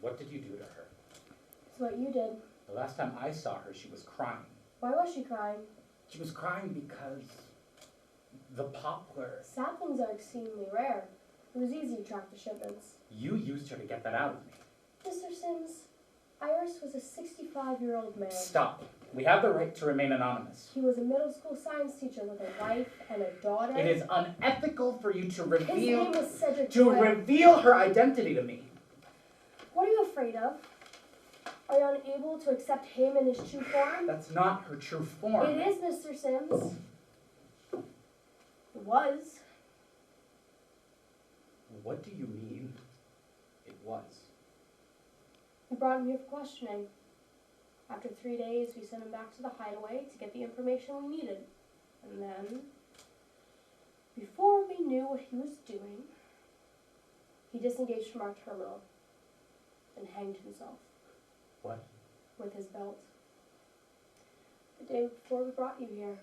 What did you do to her? It's what you did. The last time I saw her, she was crying. Why was she crying? She was crying because the poplar. Saplings are exceedingly rare. It was easy to track the shipments. You used her to get that out of me. Mr. Sims, Iris was a 65-year-old man. Stop. We have the right to remain anonymous. He was a middle school science teacher with a wife and a daughter. It is unethical for you to reveal... His name was Cedric to Doyle. reveal her identity to me. What are you afraid of? Are you unable to accept him in his true form? That's not her true form. It is, Mr. Sims. It was. What do you mean, it was? We brought him here for questioning. After 3 days, we sent him back to the hideaway to get the information we needed. And then, before we knew what he was doing, he disengaged from our terminal and hanged himself. What? With his belt. The day before we brought you here.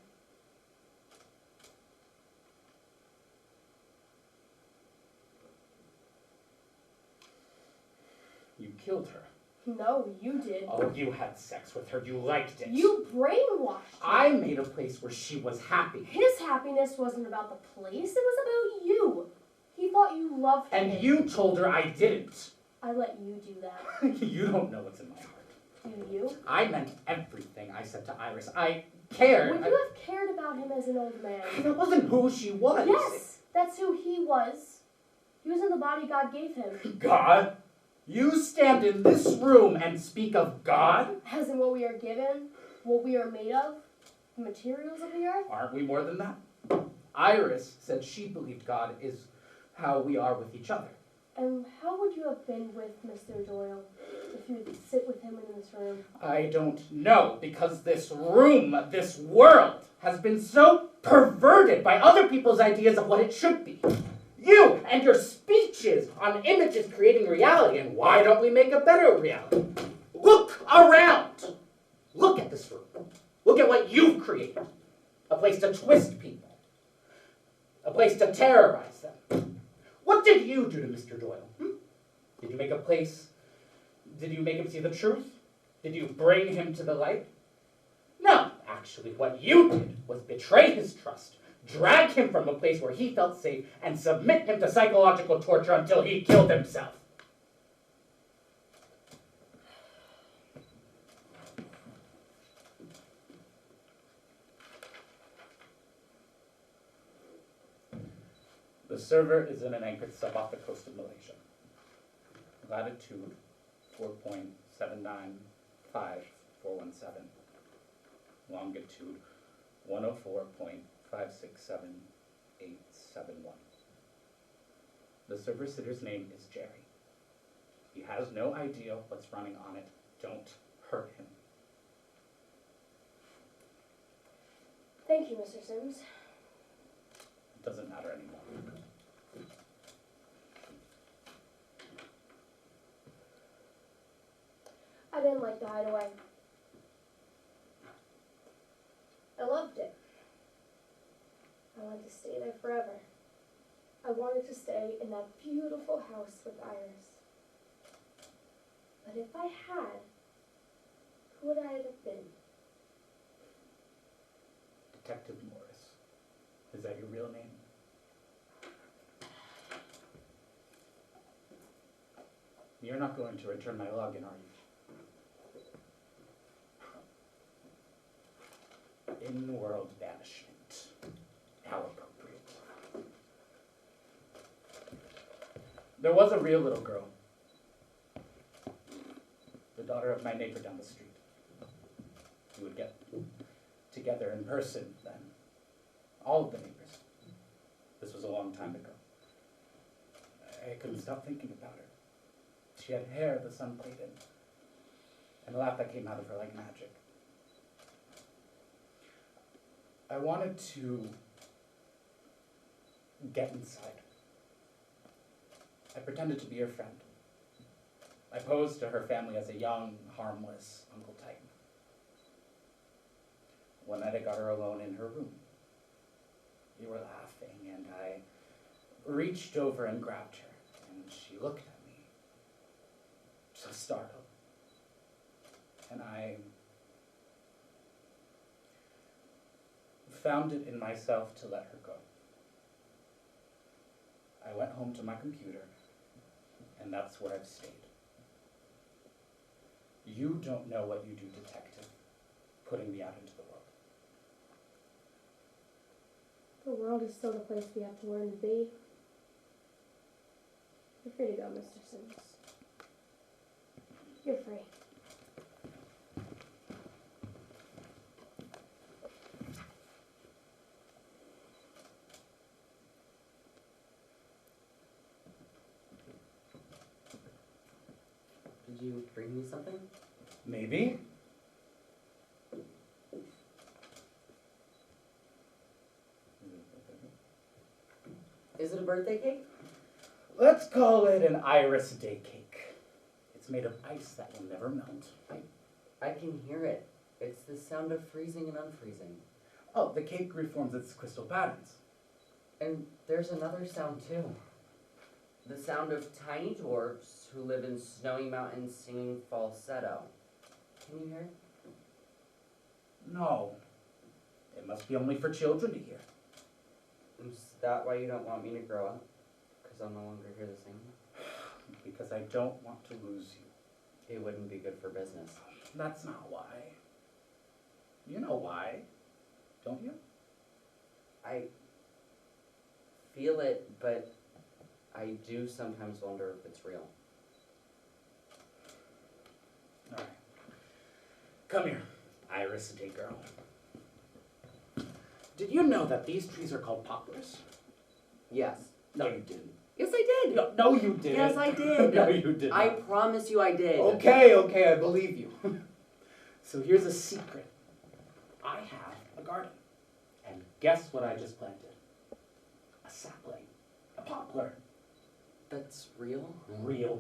You killed her. No, you did. Oh, you had sex with her. You liked it. You brainwashed her. I made a place where she was happy. His happiness wasn't about the place, it was about you. He thought you loved him. And you told her I didn't. I let you do that. You don't know what's in my heart. Do you? I meant everything I said to Iris. I cared. Would you have cared about him as an old man? That wasn't who she was. Yes, that's who he was. He was in the body God gave him. God? You stand in this room and speak of God? As in what we are given, what we are made of, the materials of the earth? Aren't we more than that? Iris said she believed God is how we are with each other. And how would you have been with Mr. Doyle if you would sit with him in this room? I don't know, because this room, this world, has been so perverted by other people's ideas of what it should be. You and your speeches on images creating reality, and why don't we make a better reality? Look around. Look at this room. Look at what you've created. A place to twist people. A place to terrorize them. What did you do to Mr. Doyle? Did you make a place? Did you make him see the truth? Did you bring him to the light? No, actually what you did was betray his trust, drag him from a place where he felt safe, and submit him to psychological torture until he killed himself. The server is in an anchored sub off the coast of Malaysia. Latitude 4.795417. Longitude 104.567871. The server sitter's name is Jerry. He has no idea what's running on it. Don't hurt him. Thank you, Mr. Sims. It doesn't matter anymore. I didn't like the hideaway. I loved it. I wanted to stay there forever. I wanted to stay in that beautiful house with Iris. But if I had, who would I have been? Detective Morris. Is that your real name? You're not going to return my login, are you? In-world banishment. How appropriate. There was a real little girl. The daughter of my neighbor down the street. We would get together in person then. All of the neighbors. This was a long time ago. I couldn't stop thinking about her. She had hair the sun played in, and a laugh that came out of her like magic. I wanted to get inside. I pretended to be her friend. I posed to her family as a young, harmless Uncle Titan. One night I got her alone in her room. We were laughing, and I reached over and grabbed her, and she looked at me. So found it in myself to let her go. I went home to my computer, and that's where I've stayed. You don't know what you do, detective, putting me out into the world. The world is still the place we have to learn to be. You're free to go, Mr. Sims. You're free. Did you bring me something? Maybe? Is it a birthday cake? Let's call it an Iris Day cake. It's made of ice that will never melt. I can hear it. It's the sound of freezing and unfreezing. Oh, the cake reforms its crystal patterns. And there's another sound too. The sound of tiny dwarfs who live in snowy mountains singing falsetto. Can you hear it? No. It must be only for children to hear. Is that why you don't want me to grow up? Because I'll no longer hear the singing? Because I don't want to lose you. It wouldn't be good for business. That's not why. You know why, don't you? I feel it, but I do sometimes wonder if it's real. All right. Come here, Iris Day girl. Did you know that these trees are called poplars? Yes. No, you didn't. Yes, I did. No, you didn't. Yes, I did. No, you didn't. I promise you I did. Okay, I believe you. So here's a secret. I have a garden. And guess what I just planted? A sapling. A poplar. That's real? Real.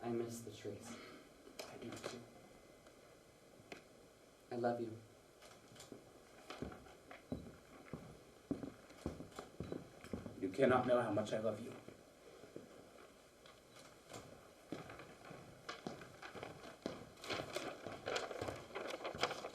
I miss the trees. I do too. I love you. You cannot know how much I love you.